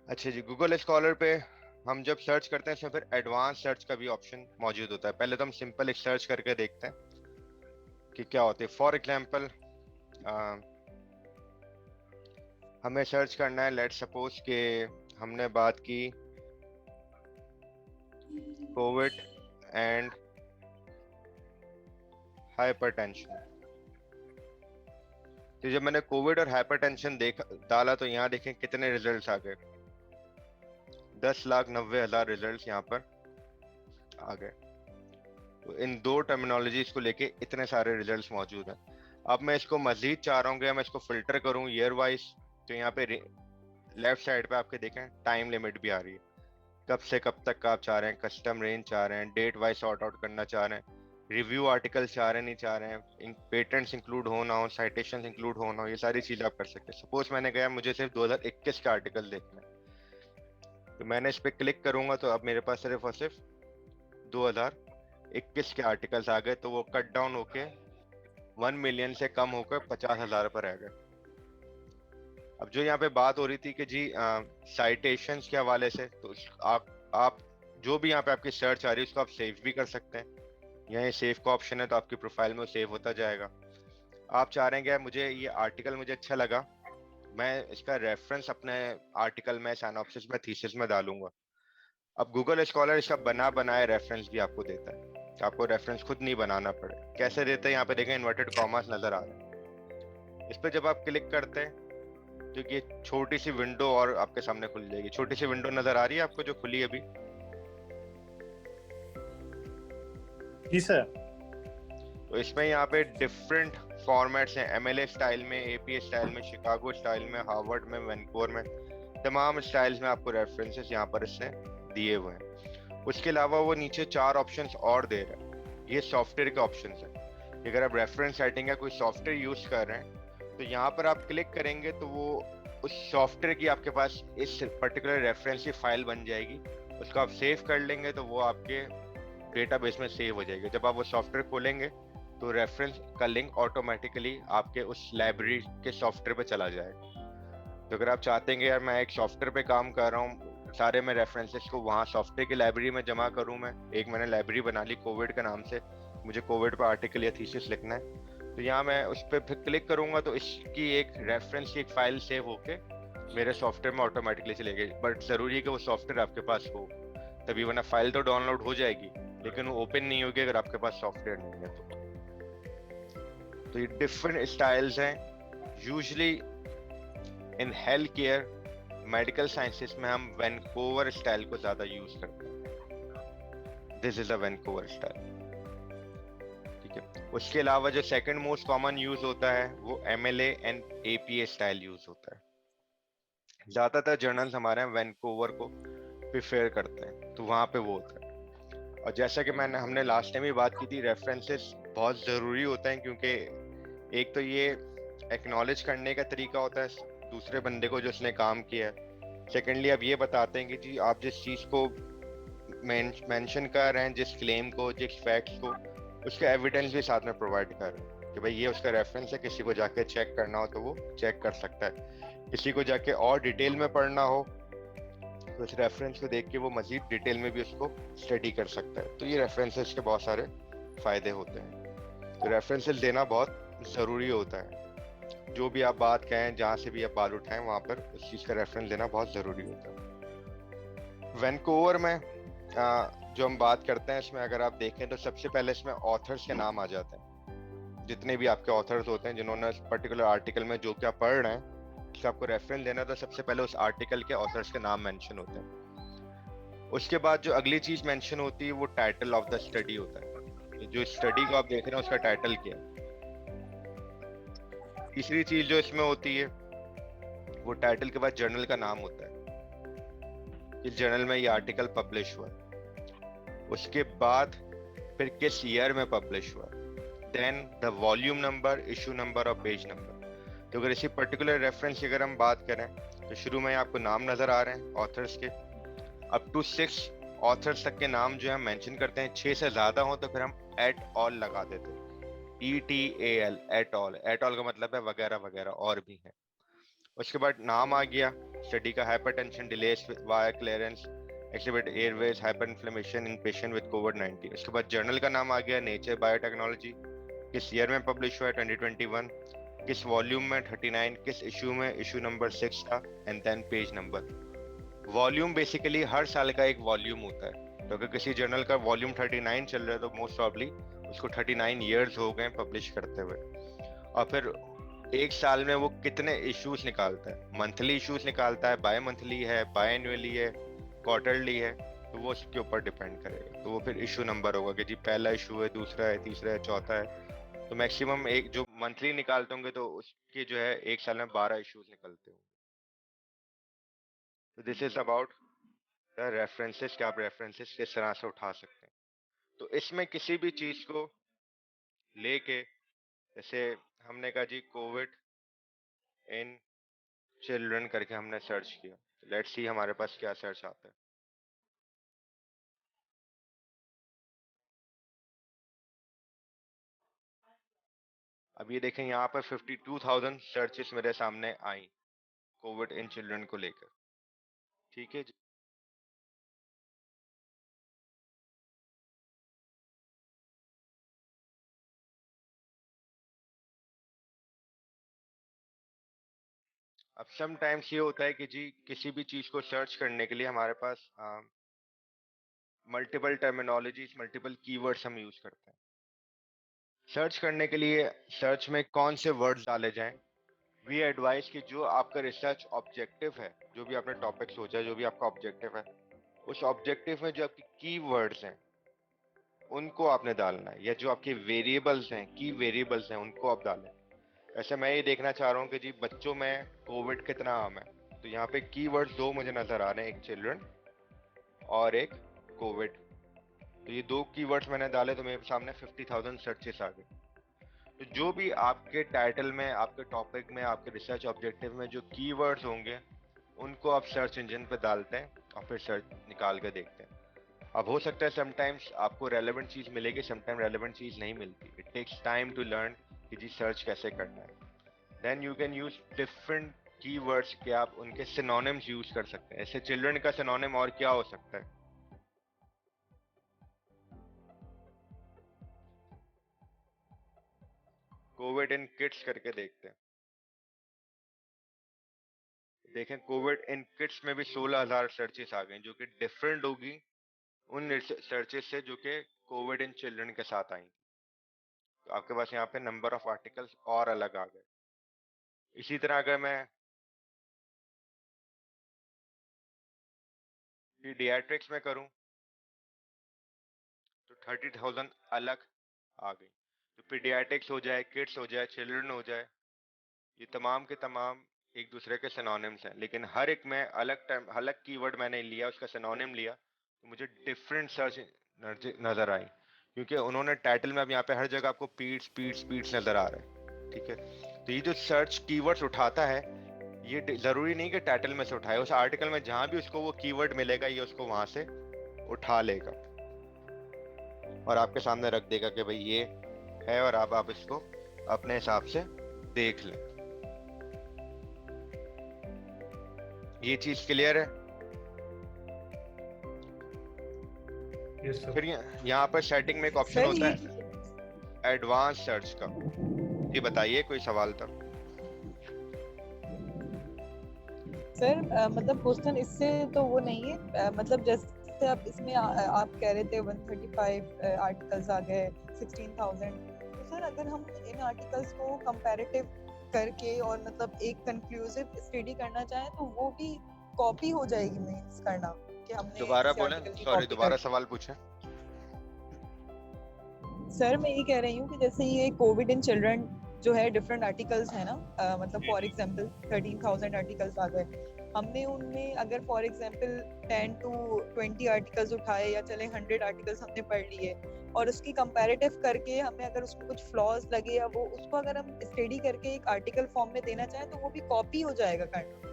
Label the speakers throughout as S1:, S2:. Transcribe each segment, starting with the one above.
S1: अच्छा जी, Google Scholar पे हम जब सर्च करते हैं इसमें फिर एडवांस सर्च का भी ऑप्शन मौजूद होता है। पहले तो हम सिंपल एक सर्च करके देखते हैं कि क्या होते हैं। फॉर एग्जांपल हमें सर्च करना है, लेट्स सपोज कि हमने बात की कोविड एंड हाइपरटेंशन। तो जब मैंने कोविड और हाइपरटेंशन देखा डाला तो यहाँ देखें कितने रिजल्ट्स आ गए। 10,90,000 रिजल्ट्स यहाँ पर आ गए। तो इन दो टर्मिनोलॉजीज को लेके इतने सारे रिजल्ट्स मौजूद हैं। अब मैं इसको मजीद चाह रहा हूँ कि मैं इसको फिल्टर करूँ ईयर वाइज। तो यहाँ पे लेफ्ट साइड पे आपके देखें टाइम लिमिट भी आ रही है, कब से कब तक का आप चाह रहे हैं, कस्टम रेंज चाह रहे हैं, डेट वाइज सॉर्ट आउट करना चाह रहे हैं, रिव्यू आर्टिकल चाह रहे हैं नहीं चाह रहे हैं, पेटेंट्स इंक्लूड होना हो, साइटेशंस इंक्लूड होना हो, ये सारी चीजें आप कर सकते हैं। सपोज मैंने कहा मुझे सिर्फ 2021 का आर्टिकल देखना है, तो मैंने इस पर क्लिक करूंगा तो अब मेरे पास सिर्फ और सिर्फ 2021 के आर्टिकल्स आ गए। तो वो कट डाउन होके 1 मिलियन से कम होकर 50,000 पर आ गए। अब जो यहाँ पे बात हो रही थी कि जी साइटेशंस के हवाले से, तो आप जो भी यहाँ पे आपकी सर्च आ रही है उसको आप सेव भी कर सकते हैं। यहाँ ये सेव का ऑप्शन है तो आपकी प्रोफाइल में वो सेव होता जाएगा। आप चाह रहे हैं कि मुझे ये आर्टिकल मुझे अच्छा लगा, मैं इसका रेफरेंस अपने आर्टिकल में, साइनॉप्सिस में, थीसिस में डालूंगा। अब गूगल स्कॉलर इसका बना बनाए रेफरेंस भी आपको देता है, कि आपको रेफरेंस खुद नहीं बनाना पड़े। कैसे देते हैं, यहाँ पे देखें इन्वर्टेड कॉमास नजर आ रहे हैं। इस पे जब आप क्लिक करते हैं तो ये छोटी सी विंडो और आपके सामने खुल जाएगी। छोटी सी विंडो नजर आ रही है आपको जो खुली है अभी?
S2: जी सर।
S1: तो इसमें यहाँ पे डिफरेंट फॉर्मेट्स हैं, एमएलए स्टाइल में, एपीए स्टाइल में, शिकागो स्टाइल में, हार्वर्ड में, वैंकूवर में, तमाम स्टाइल्स में आपको रेफरेंसेस यहाँ पर इसने दिए हुए हैं। उसके अलावा वो नीचे 4 ऑप्शंस और दे रहा है, ये सॉफ्टवेयर के ऑप्शंस हैं। अगर आप रेफरेंस राइटिंग का कोई सॉफ्टवेयर यूज कर रहे हैं तो यहाँ पर आप क्लिक करेंगे तो वो उस सॉफ्टवेयर की आपके पास इस पर्टिकुलर रेफरेंस की फाइल बन जाएगी। उसको आप सेव कर लेंगे तो वो आपके डेटाबेस में सेव हो जाएगी। जब आप वो सॉफ्टवेयर खोलेंगे तो रेफरेंस का लिंक ऑटोमेटिकली आपके उस लाइब्रेरी के सॉफ्टवेयर पे चला जाएगा। तो अगर आप चाहते हैं कि यार मैं एक सॉफ्टवेयर पे काम कर रहा हूँ, सारे मैं रेफरेंसेस को वहाँ सॉफ्टवेयर की लाइब्रेरी में जमा करूँ, मैं एक मैंने लाइब्रेरी बना ली कोविड के नाम से, मुझे कोविड पर आर्टिकल या थीसिस लिखना है, तो यहाँ मैं उस पर फिर क्लिक करूंगा तो इसकी एक रेफरेंस की एक फाइल सेव होके मेरे सॉफ्टवेयर में ऑटोमेटिकली चलेगी। बट जरूरी है कि वो सॉफ्टवेयर आपके पास हो तभी, वरना फाइल तो डाउनलोड हो जाएगी लेकिन वो ओपन नहीं होगी अगर आपके पास सॉफ्टवेयर नहीं है तो ये डिफरेंट स्टाइल्स हैं। Usually in health care, medical sciences में हम वैनकूवर स्टाइल को ज्यादा यूज करते हैं। This is a Vancouver style. ठीक है, उसके अलावा जो सेकंड मोस्ट कॉमन यूज होता है वो MLA and APA style use होता है। ज्यादातर जर्नल्स हमारे यहाँ वैनकूवर को प्रिफेयर करते हैं तो वहां पे वो होता है। और जैसा कि मैंने हमने लास्ट टाइम भी बात की थी, रेफरेंसेस बहुत ज़रूरी होते हैं क्योंकि एक तो ये एक्नॉलेज करने का तरीका होता है दूसरे बंदे को जो उसने काम किया है। सेकेंडली अब ये बताते हैं कि जी आप जिस चीज़ को मेंशन कर रहे हैं, जिस क्लेम को, जिस फैक्ट्स को, उसका एविडेंस भी साथ में प्रोवाइड कर रहे हैं कि भाई ये उसका रेफरेंस है, किसी को जाके चेक करना हो तो वो चेक कर सकता है, किसी को जाके और डिटेल में पढ़ना हो तो इस रेफरेंस को देख के वो मजीद डिटेल में भी उसको स्टडी कर सकता है। तो ये रेफरेंसेस के बहुत सारे फायदे होते हैं। तो रेफरेंसेस देना बहुत ज़रूरी होता है। जो भी आप बात कहें, जहाँ से भी आप बात उठाएं, वहाँ पर उस चीज़ का रेफरेंस देना बहुत ज़रूरी होता है। वैनकूवर में जो हम बात करते हैं इसमें अगर आप देखें तो सबसे पहले इसमें ऑथर्स के नाम आ जाते हैं। जितने भी आपके ऑथर्स होते हैं जिन्होंने उस पर्टिकुलर आर्टिकल में जो क्या पढ़ रहे हैं उसका आपको रेफरेंस देना, तो सबसे पहले उस आर्टिकल के ऑथर्स के नाम मेंशन होते हैं। उसके बाद जो अगली चीज मेंशन होती है वो टाइटल ऑफ द स्टडी होता है। जो स्टडी को आप देख रहे हैं उसका टाइटल क्या है। तीसरी चीज जो इसमें होती है वो टाइटल के बाद जर्नल का नाम होता है, किस जर्नल में ये आर्टिकल पब्लिश हुआ है। उसके बाद फिर किस ईयर में पब्लिश हुआ है। Then the volume number, issue number और पेज नंबर। तो अगर इसी पर्टिकुलर रेफरेंस की अगर हम बात करें तो शुरू में आपको नाम नजर आ रहे हैं ऑथर्स के, अप टू 6 ऑथर्स तक के नाम जो हम मेंशन करते हैं। 6 से ज्यादा हो तो फिर हम एट ऑल लगा देते हैं, ETAL, at all. At all का मतलब है वगैरह वगैरह और भी है। उसके बाद नाम आ गया स्टडी का, hypertension delays via clearance exhibit airways hyper inflammation in patient with कोविड-19। उसके बाद जर्नल का नाम आ गया नेचर बायोटेक्नोलॉजी, किस ईयर में पब्लिश हुआ है 2021, किस वॉल्यूम में 39, किस इशू में इशू नंबर 6 था, and then page number. Volume basically हर साल का एक वॉल्यूम होता है, तो अगर किसी जर्नल का वॉल्यूम 39 चल रहा है तो मोस्ट प्रॉब्ली उसको 39 ईयर्स हो गए पब्लिश करते हुए। और फिर एक साल में वो कितने इश्यूज निकालता है, मंथली इश्यूज निकालता है, बाय मंथली है, बाय एनुअली है, क्वार्टरली है, तो वो उसके ऊपर डिपेंड करेगा। तो वो फिर इशू नंबर होगा कि जी पहला इशू है, दूसरा है, तीसरा है, चौथा है। तो मैक्सिमम एक जो मंथली निकालते होंगे तो उसके जो है एक साल में 12 इश्यूज निकलते होंगे। तो this is about the references कि आप रेफरेंसेस किस तरह से उठा सकते हैं। तो इसमें किसी भी चीज को लेके, जैसे हमने कहा जी कोविड इन चिल्ड्रन करके हमने सर्च किया, लेट्स सी हमारे पास क्या सर्च आता है। अब ये देखें यहाँ पर 52,000 सर्चेस मेरे सामने आई कोविड इन चिल्ड्रन को लेकर। ठीक है जी। अब सम टाइम्स ये होता है कि जी किसी भी चीज को सर्च करने के लिए हमारे पास मल्टीपल टर्मिनोलॉजीज, मल्टीपल कीवर्ड्स हम यूज करते हैं। सर्च करने के लिए सर्च में कौन से वर्ड्स डाले जाएं, वी एडवाइस कि जो आपका रिसर्च ऑब्जेक्टिव है, जो भी आपने टॉपिक सोचा है, जो भी आपका ऑब्जेक्टिव है, उस ऑब्जेक्टिव में जो आपकी कीवर्ड्स हैं उनको आपने डालना है, या जो आपके वेरिएबल्स हैं, की वेरिएबल्स हैं, उनको आप डालें। ऐसे मैं ये देखना चाह रहा हूँ कि जी बच्चों में कोविड कितना आम है, तो यहाँ पे कीवर्ड्स दो मुझे नजर आ रहे हैं, एक चिल्ड्रन और एक कोविड। तो ये दो कीवर्ड्स मैंने डाले तो मेरे सामने 50,000 सर्चेस आ गए। तो जो भी आपके टाइटल में, आपके टॉपिक में, आपके रिसर्च ऑब्जेक्टिव में जो कीवर्ड्स होंगे उनको आप सर्च इंजन पे डालते हैं और फिर सर्च निकाल के देखते हैं। अब हो सकता है समटाइम्स आपको रेलेवेंट चीज मिलेगी, समटाइम रेलेवेंट चीज नहीं मिलती। It takes time to learn कि जी सर्च कैसे करना है। Then you can use different keywords के आप उनके सिनोनिम्स यूज कर सकते हैं। ऐसे चिल्ड्रन का सिनोनिम और क्या हो सकता है? कोविड इन किड्स करके देखते हैं। देखें कोविड इन किड्स में भी 16,000 सर्चेस आ गए, जो कि डिफरेंट होगी उन सर्चेस से जो कि कोविड इन चिल्ड्रन के साथ आई। तो आपके पास यहाँ पे नंबर ऑफ आर्टिकल्स और अलग आ गए। इसी तरह अगर मैं पीडियाट्रिक्स में करूं तो 30,000 अलग आ गई। तो पीडियाट्रिक्स हो जाए, किड्स हो जाए, चिल्ड्रन हो जाए, ये तमाम के तमाम एक दूसरे के सिनोनिम्स हैं, लेकिन हर एक में अलग टर्म, अलग कीवर्ड मैंने लिया, उसका सिनोनिम लिया, तो मुझे डिफरेंट सर्च नजर आई। क्योंकि उन्होंने टाइटल में, अब यहाँ पे हर जगह आपको पीड्स पीड्स पीड्स नजर आ रहा है। ठीक है, तो ये जो सर्च कीवर्ड्स उठाता है, ये जरूरी नहीं कि टाइटल में से उठाए, उस आर्टिकल में जहां भी उसको वो कीवर्ड मिलेगा ये उसको वहां से उठा लेगा और आपके सामने रख देगा कि भाई ये है, और अब आप इसको अपने हिसाब से देख लें। ये चीज क्लियर है?
S2: Yes sir.
S1: फिर यहाँ पर सेटिंग में एक ऑप्शन
S3: सर
S1: होता
S3: ये
S1: है एडवांस सर्च का। ये बताइए, कोई सवाल था?
S3: सर मतलब क्वेश्चन इससे तो वो नहीं है, मतलब जैसे आप इसमें आप कह रहे थे 135 आर्टिकल्स आ गए, 16,000। तो सर अगर हम इन आर्टिकल्स को कंपैरेटिव करके और मतलब एक कंक्लूसिव स्टडी करना चाहें तो वो भी कॉपी हो जाएगी, मींस करना कि हमने
S1: दोबारा
S3: किसी
S1: बोलें,
S3: आर्टिकल की
S1: सॉरी,
S3: कॉपी
S1: दोबारा
S3: कर।
S1: सवाल पूछें।
S3: सर मैं ये कह रही हूँ कि जैसे ये कोविड इन चिल्ड्रन जो है डिफरेंट आर्टिकल्स है ना, मतलब फॉर एग्जांपल 13,000 आर्टिकल्स आ गए, हमने उनमें अगर फॉर एग्जांपल 10 to 20 आर्टिकल्स उठाए या चले 100 आर्टिकल्स हमने पढ़ लिए और उसकी कंपैरेटिव करके हमें अगर उसमें कुछ फ्लॉज लगे या वो उसको अगर हम स्टडी करके एक आर्टिकल फॉर्म में देना चाहें तो वो भी कॉपी हो जाएगा करना?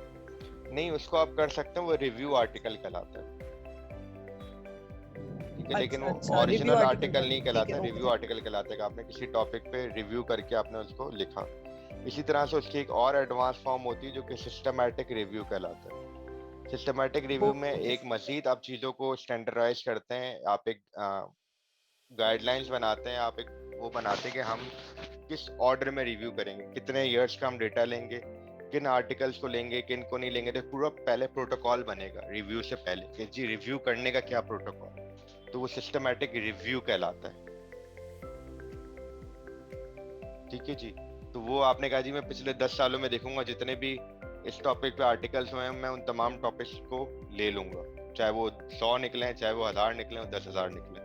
S1: नहीं, उसको आप कर सकते हैं, वो रिव्यू आर्टिकल कहलाता है। ठीक है, लेकिन वो
S3: अच्छा, रिव्यू
S1: ओरिजिनल
S3: आर्टिकल
S1: आर्टिकल नहीं
S3: ठीक
S1: कहलाता
S3: है,
S1: है, रिव्यू आर्टिकल कहलाता है कि आपने किसी टॉपिक पे रिव्यू करके आपने उसको लिखा। इसी तरह से उसकी एक और एडवांस फॉर्म होती है जो कि सिस्टमैटिक रिव्यू कहलाता है। सिस्टमैटिक रिव्यू में एक मजीद आप चीज़ों को स्टैंडर्डाइज करते हैं, आप एक गाइडलाइंस बनाते हैं, आप एक वो बनाते हैं कि हम किस ऑर्डर में रिव्यू करेंगे, कितने ईयर्स का हम डेटा लेंगे, किन आर्टिकल्स को लेंगे, किन को नहीं लेंगे। तो पूरा पहले प्रोटोकॉल बनेगा रिव्यू से पहले कि जी रिव्यू करने का क्या प्रोटोकॉल, तो वो सिस्टमैटिक रिव्यू कहलाता है। ठीक है जी। तो वो आपने कहा जी मैं पिछले 10 सालों में देखूंगा जितने भी इस टॉपिक पे आर्टिकल्स हुए हैं, मैं उन तमाम टॉपिक्स को ले लूंगा, चाहे वो 100 निकले, चाहे वो 1000 निकले, 10,000 निकले।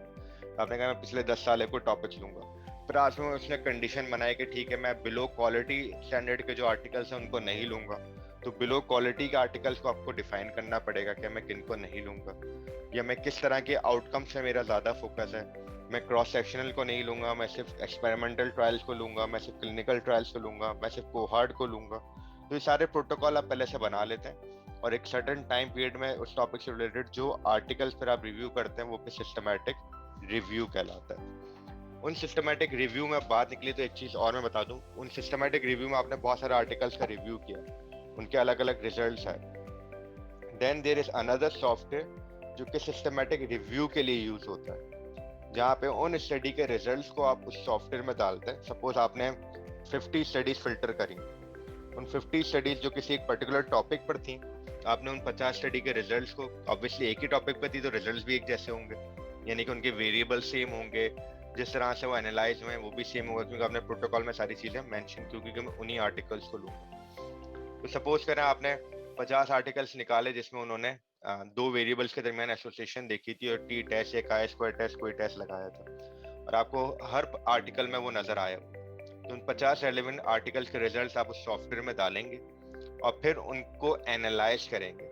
S1: आपने कहा मैं पिछले 10 साल को टॉपिक्स लूंगा। फिर आज में उसने कंडीशन बनाई कि ठीक है मैं बिलो क्वालिटी स्टैंडर्ड के जो आर्टिकल्स हैं उनको नहीं लूंगा। तो बिलो क्वालिटी के आर्टिकल्स को आपको डिफाइन करना पड़ेगा कि मैं किन को नहीं लूंगा, या मैं किस तरह के आउटकम्स पे मेरा ज्यादा फोकस है। मैं क्रॉस सेक्शनल को नहीं लूंगा, मैं सिर्फ एक्सपेरिमेंटल ट्रायल्स को लूंगा, मैं सिर्फ क्लिनिकल ट्रायल्स को लूंगा, मैं सिर्फ कोहार्ट को लूंगा। तो ये सारे प्रोटोकॉल आप पहले से बना लेते हैं, और एक सर्टेन टाइम पीरियड में उस टॉपिक से रिलेटेड जो आर्टिकल्स फिर आप रिव्यू करते हैं वो फिर सिस्टमैटिक रिव्यू कहलाता है। उन सिस्टमैटिक रिव्यू में बात निकली तो एक चीज और मैं बता दूं, उन सिस्टमैटिक रिव्यू में आपने बहुत सारे आर्टिकल्स का रिव्यू किया, उनके अलग अलग रिजल्ट्स हैं। Then there is another software जो कि सिस्टमैटिक रिव्यू के लिए यूज होता है, जहाँ पे उन स्टडी के रिजल्ट्स को आप उस सॉफ्टवेयर में डालते हैं। सपोज आपने 50 स्टडीज फिल्टर करी, उन 50 स्टडीज जो किसी एक पर्टिकुलर टॉपिक पर थी, आपने उन 50 स्टडी के रिजल्ट्स को, ऑब्वियसली एक ही टॉपिक पर थी तो रिजल्ट्स भी एक जैसे होंगे, यानी कि उनके वेरिएबल सेम होंगे, जिस तरह से वो एनालाइज हुए वो भी सेम होगा, क्योंकि आपने प्रोटोकॉल में सारी चीजें मेंशन की, क्योंकि मैं उन्हीं आर्टिकल्स को लूंगा। तो सपोज करें आपने 50 आर्टिकल्स निकाले जिसमें उन्होंने दो वेरिएबल्स के दरमियान एसोसिएशन देखी थी और टी टेस्ट या काय स्क्वायर टेस्ट कोई टेस्ट लगाया था, और आपको हर आर्टिकल में वो नजर आया। तो उन 50 रेलेवेंट आर्टिकल्स के रिजल्ट्स आप उस सॉफ्टवेयर में डालेंगे और फिर उनको एनालाइज करेंगे,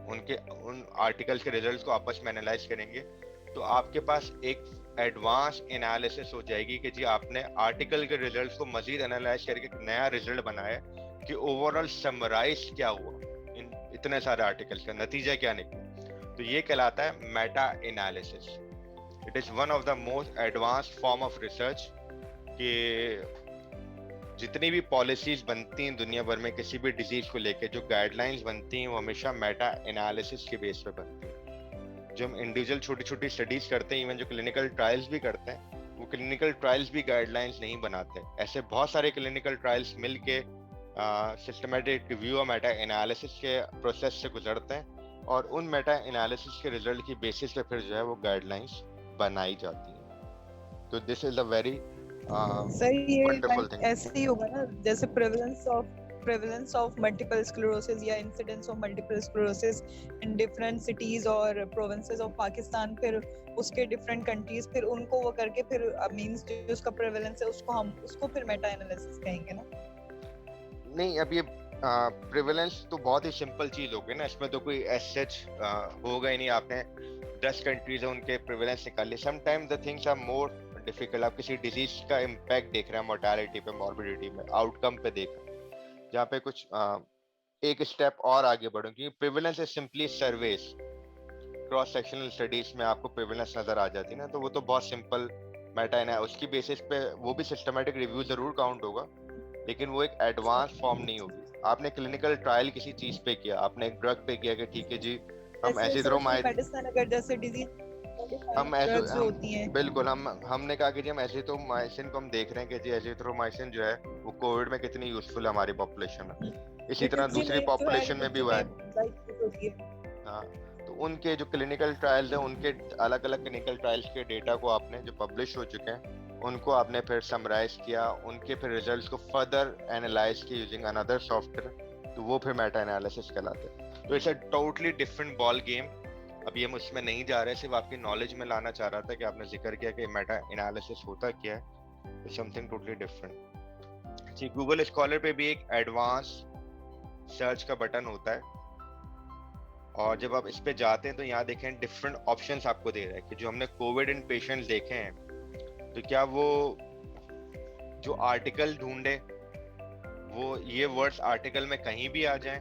S1: उनके उन आर्टिकल्स के रिजल्ट्स को आपस में एनालाइज करेंगे। तो आपके पास एक एडवांस एनालिसिस हो जाएगी कि जी आपने आर्टिकल के रिजल्ट्स को मजीद एनालाइज करके एक नया रिजल्ट बनाया कि ओवरऑल समराइज क्या हुआ इन इतने सारे आर्टिकल्स का, नतीजा क्या निकला। तो ये कहलाता है Meta analysis. It is one of the most advanced form of research कि जितनी भी पॉलिसीज बनती हैं दुनिया भर में किसी भी डिजीज को लेके, जो गाइडलाइंस बनती हैं वो हमेशा मेटा एनालिसिस के बेस पे बनती हैं। जो हम इंडिविजुअल छोटी छोटी स्टडीज करते हैं, इवन जो क्लिनिकल ट्रायल्स भी करते हैं, वो क्लिनिकल ट्रायल्स भी गाइडलाइंस नहीं बनाते। ऐसे बहुत सारे क्लिनिकल ट्रायल्स मिल के सिस्टमेटिक रिव्यू और मेटा एनालिसिस के प्रोसेस से गुजरते हैं, और उन मेटा एनालिसिस के रिजल्ट की बेसिस पे फिर जो है वो गाइडलाइंस बनाई जाती हैं। तो दिस इज अ वेरी
S3: सही है,
S1: वंडरफुल थिंग।
S3: ऐसे ही होगा ना जैसे prevalence of multiple sclerosis या incidence of multiple sclerosis in different cities और provinces of Pakistan, फिर उसके different countries, फिर उनको वो करके फिर means जो उसका prevalence है उसको फिर meta analysis कहेंगे ना।
S1: नहीं, अब ये प्रिवेलेंस तो बहुत ही सिंपल चीज होगी ना, इसमें तो कोई एज होगा ही नहीं। आपने 10 कंट्रीज है उनके प्रिवेलेंस निकाले। Sometime the things are more difficult. आप किसी डिजीज का इम्पैक्ट देख रहे हैं मोर्टेलिटी पे, मॉर्बिडिटी में, आउटकम पे देख रहे हैं, जहाँ पे कुछ एक स्टेप और आगे बढ़ो, क्योंकि prevalence is simply surveys. Cross sectional studies में आपको प्रिवेलेंस नजर आ जाती है ना, तो वो तो बहुत सिंपल मेटा है, उसकी बेसिस पे वो भी सिस्टमैटिक रिव्यू जरूर काउंट होगा, लेकिन वो एक एडवांस फॉर्म नहीं होगी। आपने क्लिनिकल ट्रायल किसी चीज पे किया, आपने एक ड्रग पे किया कि ठीक है जी हम
S3: मेडिसिन अगर जैसे डिजीज
S1: हम
S3: ड्रग्स जो होती हैं,
S1: बिल्कुल हमने कहा कि जी हम एजिथ्रोमाइसिन को हम देख रहे हैं कि जी एजिथ्रोमाइसिन जो है वो कोविड में कितनी यूजफुल है हमारी पॉपुलेशन में, इसी तरह दूसरी पॉपुलेशन में भी हुआ है। हाँ, तो उनके जो क्लिनिकल ट्रायल्स हैं, उनके अलग अलग क्लिनिकल ट्रायल्स के डेटा को आपने जो पब्लिश हो चुके हैं उनको आपने फिर समराइज किया, उनके फिर रिजल्ट्स को फर्दर एनालाइज किया यूजिंग अनदर सॉफ्टवेयर, तो वो फिर मेटा एनालिसिस कहलाते हैं। तो it's a totally different ball game. अभी हम उसमें नहीं जा रहे, सिर्फ आपकी नॉलेज में लाना चाह रहा था कि आपने जिक्र किया कि मेटा एनालिसिस होता क्या है, इट्स समथिंग टोटली डिफरेंट। जी, गूगल स्कॉलर पे भी एक एडवांस सर्च का बटन होता है, और जब आप इस पे जाते हैं तो यहाँ देखें डिफरेंट ऑप्शंस आपको दे रहा है कि जो हमने कोविड इन पेशेंट्स देखे हैं, तो क्या वो जो आर्टिकल ढूंढे वो ये वर्ड्स आर्टिकल में कहीं भी आ जाएं,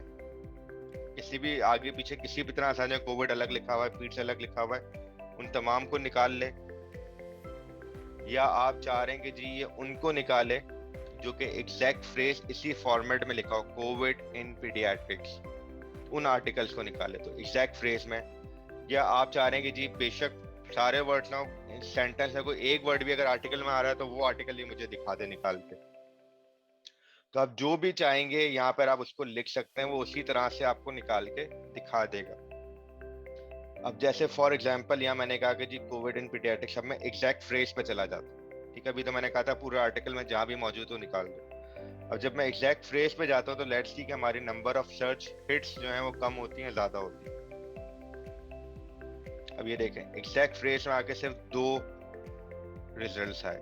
S1: किसी भी आगे पीछे किसी भी तरह से आ जाए, कोविड अलग लिखा हुआ है, पीठ से अलग लिखा हुआ है, उन तमाम को निकाल ले, या आप चाह रहे हैं कि जी ये उनको निकाले जो कि एग्जैक्ट फ्रेज इसी फॉर्मेट में लिखा हो, कोविड इन पीडियाट्रिक्स, उन आर्टिकल्स को निकाले। तो एग्जैक्ट फ्रेज में, या आप चाह रहे हैं कि जी बेशक सारे वर्ड्स ना सेंटेंस में कोई एक वर्ड भी अगर आर्टिकल में आ रहा है तो वो आर्टिकल ही मुझे दिखा दे निकाल के, तो आप जो भी चाहेंगे यहाँ पर आप उसको लिख सकते हैं, वो उसी तरह से आपको निकाल के दिखा देगा। अब जैसे फॉर एग्जांपल यहाँ मैंने कहा कि जी कोविड इन पीडियाट्रिक्स, अब मैं एग्जैक्ट फ्रेज पे चला जाता हूँ, ठीक है। अभी तो मैंने कहा था पूरा आर्टिकल में जहाँ भी मौजूद हो निकाल दो। अब जब मैं एग्जैक्ट फ्रेज पे जाता हूँ तो लेट्स सी कि हमारी नंबर ऑफ सर्च हिट्स जो है वो कम होती हैं, ज्यादा होती है। अब ये देखें, एग्जैक्ट फ्रेज में आके सिर्फ 2 रिजल्ट्स आए।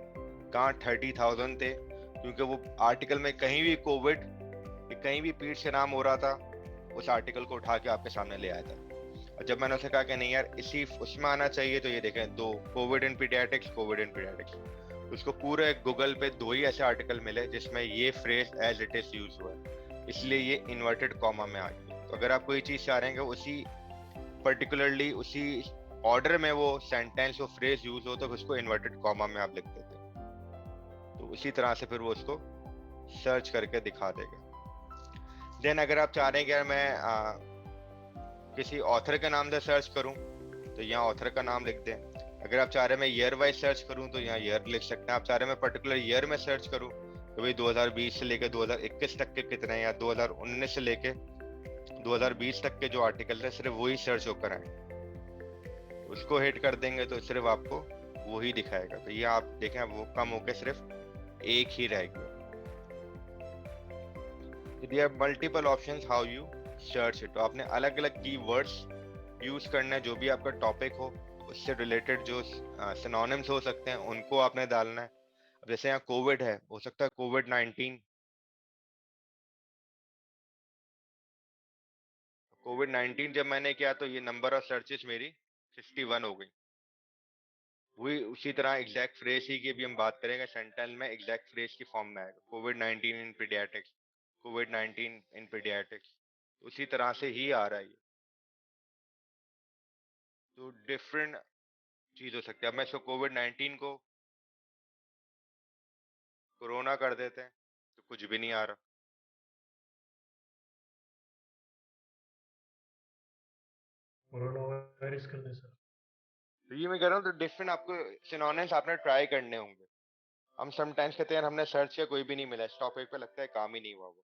S1: कहाँ 30,000 थे, क्योंकि वो आर्टिकल में कहीं भी कोविड, कहीं भी पीठ से नाम हो रहा था, उस आर्टिकल को उठा के आपके सामने ले आया था। और जब मैंने उसे कहा कि नहीं यार इसी उसमें आना चाहिए, तो ये देखें 2, Covid in paediatrics, Covid in paediatrics. उसको पूरे गूगल पे 2 ही ऐसे आर्टिकल मिले जिसमें ये phrase as it is use हुआ है, इसलिए ये इन्वर्टेड कॉमा में आ गई। तो अगर आप कोई चीज चाह रहे हैं कि उसी पर्टिकुलरली उसी ऑर्डर में वो सेंटेंस वो फ्रेज यूज हो, तो उसको इन्वर्टेड कॉमा में आप लिख देते, तो उसी तरह से फिर वो उसको सर्च करके दिखा देगा। देन अगर आप चाह रहे हैं कि यार मैं किसी ऑथर के नाम से सर्च करूं, तो यहाँ ऑथर का नाम लिख दें। अगर आप चाह रहे हैं मैं ईयर वाइज सर्च करूं, तो यहाँ ईयर लिख सकते हैं। आप चाह रहे हैं मैं पर्टिकुलर ईयर में सर्च करूं, तो भाई 2020 से लेके 2021 तक के कितने हैं, या 2019 से लेके 2020 तक के जो आर्टिकल है सिर्फ वही सर्च होकर आए, उसको हिट कर देंगे तो सिर्फ आपको वही दिखाएगा। तो ये आप देखें वो कम होके सिर्फ एक ही रहेगा। यदि आप multiple options how you search it, तो आपने अलग अलग कीवर्ड्स यूज करना है, जो भी आपका टॉपिक हो उससे रिलेटेड जो सिनोनिम्स हो सकते हैं उनको आपने डालना है। अब जैसे यहाँ कोविड है, हो सकता है कोविड-19, कोविड-19 जब मैंने किया तो ये नंबर ऑफ सर्चेस मेरी 51 हो गई। वही उसी तरह एग्जैक्ट फ्रेज ही की भी हम बात करेंगे, सेंटेंस में एग्जैक्ट फ्रेज की फॉर्म में आएगा, कोविड-19 in paediatrics, covid in paediatrics, उसी तरह से ही आ रहा है ये। तो डिफरेंट चीज हो सकती है। अब मैं इसको कोविड-19 को कोरोना कर देते हैं तो कुछ भी नहीं आ रहा।
S2: कोरोना वायरस कर दे सर।
S1: तो ये मैं कह रहा हूँ, तो डिफरेंट आपको सिनोनिम्स आपने ट्राई करने होंगे। हम समटाइम्स कहते हैं यार हमने सर्च किया कोई भी नहीं मिला, इस टॉपिक पे लगता है काम ही नहीं हुआ वो।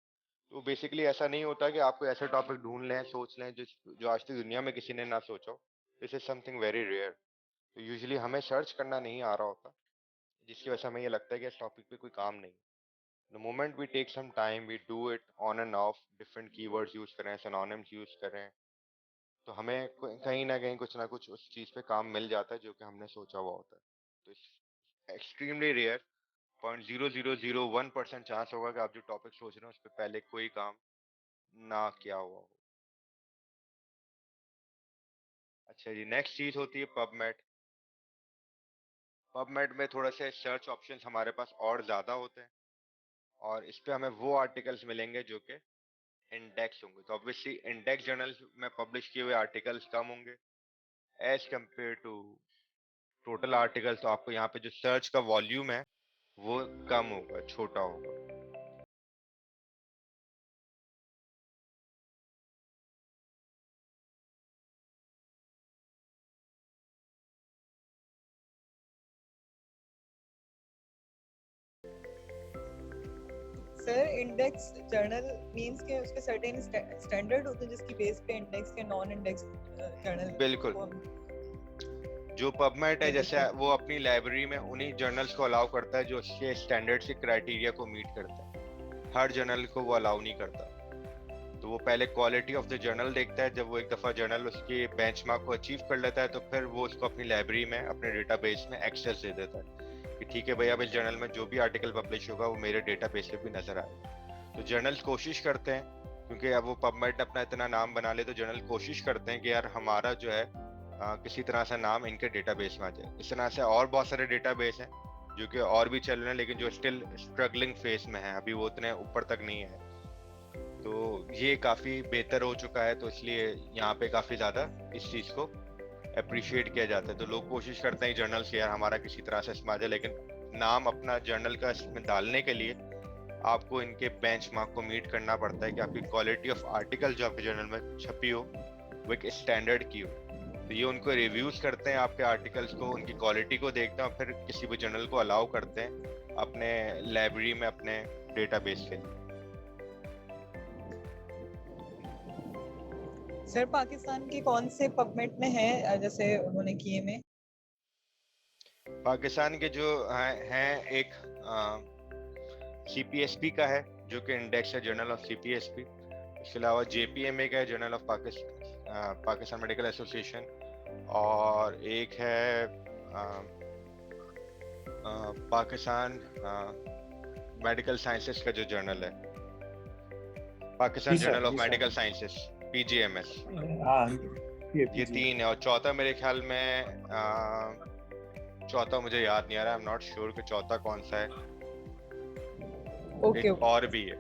S1: तो बेसिकली ऐसा नहीं होता कि आपको ऐसे टॉपिक ढूंढ लें, सोच लें जो जो आज तक दुनिया में किसी ने ना सोचा हो। This is something very rare. तो यूजुअली हमें सर्च करना नहीं आ रहा होता, जिसकी वजह से हमें ये लगता है कि इस टॉपिक पे कोई काम नहीं। The moment we take some time, we do it on and off, different keywords use करें, सिनोनिम्स यूज करें, तो हमें कहीं ना कहीं कुछ ना कुछ उस चीज पे काम मिल जाता है जो कि हमने सोचा हुआ होता है। तो एक्सट्रीमली रेयर, 0.0001% चांस होगा कि आप जो टॉपिक सोच रहे हो उस पर पहले कोई काम ना किया हुआ हो। अच्छा जी, नेक्स्ट चीज होती है पबमेड। पबमेड में थोड़ा से सर्च ऑप्शंस हमारे पास और ज्यादा होते हैं, और इस पे हमें वो आर्टिकल्स मिलेंगे जो कि इंडेक्स होंगे। तो ऑब्वियसली इंडेक्स जर्नल्स में पब्लिश किए हुए आर्टिकल्स कम होंगे as compare to total articles. तो आपको यहाँ पे जो सर्च का वॉल्यूम है वो कम होगा, छोटा होगा।
S3: सर इंडेक्स जर्नल मींस के उसके सर्टेन स्टैंडर्ड होते हैं जिसकी बेस पे इंडेक्स के नॉन इंडेक्स जर्नल
S1: बिल्कुल। जो पबमेड है जैसे वो अपनी लाइब्रेरी में उन्हीं जर्नल्स को अलाउ करता है जो उसके स्टैंडर्ड्स के क्राइटेरिया को मीट करता है। हर जर्नल को वो अलाउ नहीं करता। तो वो पहले क्वालिटी ऑफ द जर्नल देखता है। जब वो एक दफ़ा जर्नल उसके बेंचमार्क को अचीव कर लेता है तो फिर वो उसको अपनी लाइब्रेरी में, अपने डेटाबेस में एक्सेस दे देता है कि ठीक है भाई, अब इस जर्नल में जो भी आर्टिकल पब्लिश होगा वो मेरे डेटाबेस पे भी नजर आएगा। तो जर्नल्स कोशिश करते हैं, क्योंकि अब वो पबमेड ने अपना इतना नाम बना ले, तो जर्नल कोशिश करते हैं कि यार हमारा जो है किसी तरह से नाम इनके डेटाबेस में आ जाए। इस तरह से और बहुत सारे डेटाबेस हैं जो कि और भी चल रहे हैं, लेकिन जो स्टिल स्ट्रगलिंग फेज में है, अभी वो उतने ऊपर तक नहीं है। तो ये काफ़ी बेहतर हो चुका है, तो इसलिए यहाँ पे काफ़ी ज़्यादा इस चीज़ को अप्रिशिएट किया जाता है। तो लोग कोशिश करते हैं जर्नल से यार हमारा किसी तरह से इसमें आ जाए, लेकिन नाम अपना जर्नल का इसमें डालने के लिए आपको इनके बेंचमार्क को मीट करना पड़ता है कि आपकी क्वालिटी ऑफ आर्टिकल जो आपके जर्नल में छपी हो वो एक स्टैंडर्ड की हो। तो ये उनको रिव्यूज करते हैं आपके आर्टिकल्स को, उनकी क्वालिटी को देखते हैं और फिर किसी भी जर्नल को अलाउ करते हैं अपने लाइब्रेरी में, अपने डेटाबेस के लिए।
S3: सर पाकिस्तान के कौन से पबमेट में है जैसे उन्होंने किए में?
S1: पाकिस्तान के जो हैं एक CPSP का है जो कि इंडेक्स है, जर्नल ऑफ CPSP। इसके अलावा JPMA का है, journal of Pakistan medical association. और एक है पाकिस्तान मेडिकल साइंसेस का जो जर्नल है, Pakistan journal of medical sciences, PGMS।
S4: हाँ
S1: ये 3 है। और चौथा मेरे ख्याल में चौथा मुझे याद नहीं आ रहा, आई एम नॉट श्योर कि चौथा कौन सा है।
S3: ओके
S1: एक और भी है।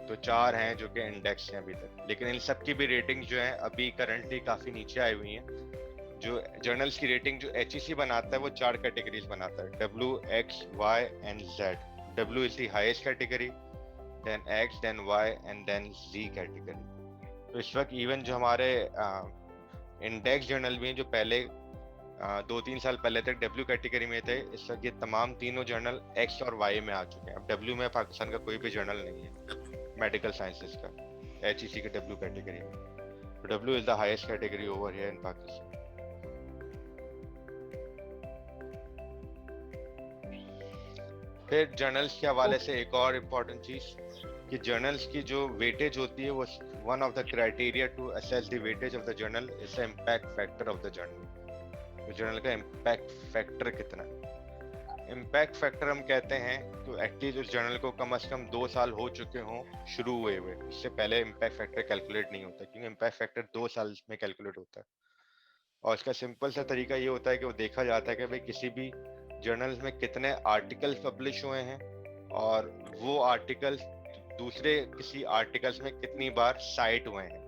S1: तो 4 हैं जो कि इंडेक्स हैं अभी तक, लेकिन इन सब की भी रेटिंग जो है अभी करंटली काफी नीचे आई हुई है। जो जर्नल्स की रेटिंग जो HEC बनाता है वो 4 कैटेगरीज बनाता है, W, X, Y and Z। W is the highest category, then X, then Y and then Z category। तो इस वक्त इवन जो हमारे इंडेक्स जर्नल भी हैं जो पहले 2-3 साल पहले तक W कैटेगरी में थे, इस वक्त ये तमाम तीनों जर्नल X और Y में आ चुके हैं। अब W में पाकिस्तान का कोई भी जर्नल नहीं है मेडिकल साइंसेस का, HEC के W कैटेगरी में। तो W is the highest category over here in Pakistan। फिर जर्नल्स के हवाले से एक और इम्पोर्टेंट चीज कि जर्नल्स की जो वेटेज होती है वो one of the criteria to assess the weightage of the journal is the impact factor of the journal. तो जर्नल का इम्पैक्ट फैक्टर कितना है? इम्पैक्ट फैक्टर हम कहते हैं तो एटलीस्ट उस जर्नल को कम से कम 2 साल हो चुके हों शुरू हुए हुए, इससे पहले इम्पैक्ट फैक्टर कैलकुलेट नहीं होता, क्योंकि इम्पैक्ट फैक्टर 2 साल में कैलकुलेट होता है। और इसका सिंपल सा तरीका ये होता है कि वो देखा जाता है कि भाई किसी भी जर्नल्स में कितने आर्टिकल्स पब्लिश हुए हैं और वो आर्टिकल्स दूसरे किसी आर्टिकल्स में कितनी बार साइट हुए हैं,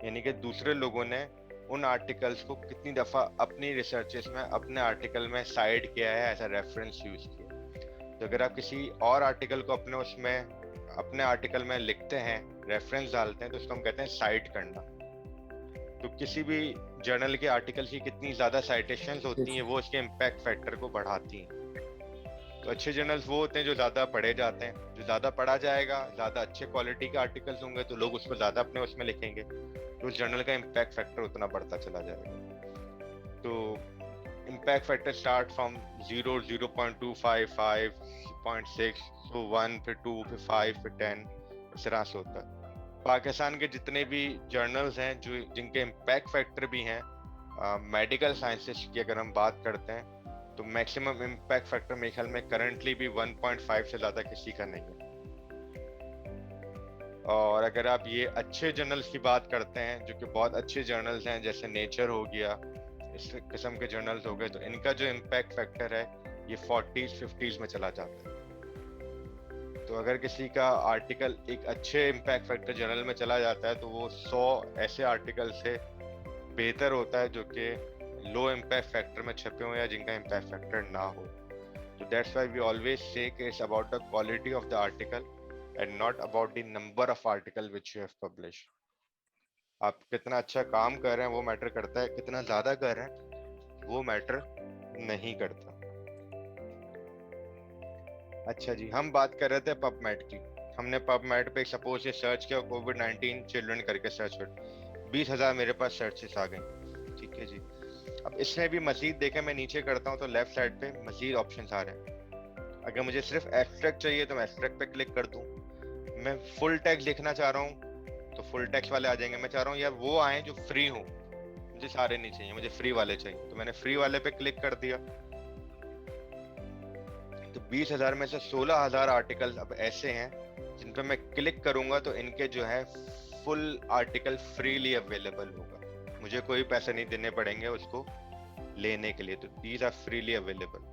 S1: यानी कि दूसरे लोगों ने उन आर्टिकल्स को कितनी दफ़ा अपनी रिसर्चेस में अपने आर्टिकल में साइट किया है, एज अ रेफरेंस यूज किया। तो अगर आप किसी और आर्टिकल को अपने आर्टिकल में लिखते हैं, रेफरेंस डालते हैं, तो उसको हम कहते हैं साइट करना। तो किसी भी जर्नल के आर्टिकल की कितनी ज़्यादा साइटेशंस होती हैं वो उसके इम्पैक्ट फैक्टर को बढ़ाती हैं। तो अच्छे जर्नल्स वो होते हैं जो ज़्यादा पढ़े जाते हैं, जो ज़्यादा पढ़ा जाएगा, ज़्यादा अच्छे क्वालिटी के आर्टिकल्स होंगे तो लोग उसको ज़्यादा अपने उसमें लिखेंगे, तो उस जर्नल का इम्पैक्ट फैक्टर उतना बढ़ता चला जाएगा। तो इम्पैक्ट फैक्टर स्टार्ट फ्रॉम 0, 0.25, 5, 0.6, तो 1, फिर 2, फिर 5, फिर 10, इस तरह से होता है। पाकिस्तान के जितने भी जर्नल्स हैं जो जिनके इम्पैक्ट फैक्टर भी हैं मेडिकल साइंसेस की अगर हम बात करते हैं तो मैक्सिमम इम्पैक्ट फैक्टर मेरे ख्याल में करंटली भी 1.5 से ज़्यादा किसी का नहीं है। और अगर आप ये अच्छे जर्नल्स की बात करते हैं जो कि बहुत अच्छे जर्नल्स हैं जैसे नेचर हो गया, इस किस्म के जर्नल्स हो गए, तो इनका जो इम्पैक्ट फैक्टर है ये 40s 50s में चला जाता है। तो अगर किसी का आर्टिकल एक अच्छे इम्पैक्ट फैक्टर जर्नल में चला जाता है तो वो 100 ऐसे आर्टिकल से बेहतर होता है जो कि लो इम्पैक्ट फैक्टर में छपे हो या जिनका इम्पैक्ट फैक्टर ना हो। तो that's why we always say कि it's about the quality of the article and not about the number of article which you have publish. आप कितना अच्छा काम कर रहे हैं वो मैटर करता है, कितना ज्यादा कर रहे हैं वो मैटर नहीं करता। अच्छा जी, हम बात कर रहे थे पबमेड की। हमने पबमेड पे सपोज ये सर्च किया कोविड-19 चिल्ड्रन करके सर्च कर 20,000 मेरे पास सर्चेस आ गई। ठीक है जी, अब इसमें भी मजीद देखें, मैं नीचे करता हूँ तो लेफ्ट साइड पे मजीद ऑप्शंस आ रहे हैं। अगर मुझे सिर्फ एब्स्ट्रैक्ट चाहिए तो मैं एब्स्ट्रैक्ट पे क्लिक कर दूँ। मैं फुल टेक्स्ट लिखना चाह रहा हूँ तो फुल टेक्स्ट वाले आ जाएंगे। मैं चाह रहा हूँ यार वो आए जो फ्री हो, मुझे सारे नहीं चाहिए, मुझे फ्री वाले चाहिए, तो मैंने फ्री वाले पे क्लिक कर दिया। तो 20,000 में से 16,000 आर्टिकल्स अब ऐसे हैं जिन पे मैं क्लिक करूंगा तो इनके जो है फुल आर्टिकल फ्रीली अवेलेबल होगा, मुझे कोई पैसे नहीं देने पड़ेंगे उसको लेने के लिए। तो दीज आर फ्रीली अवेलेबल।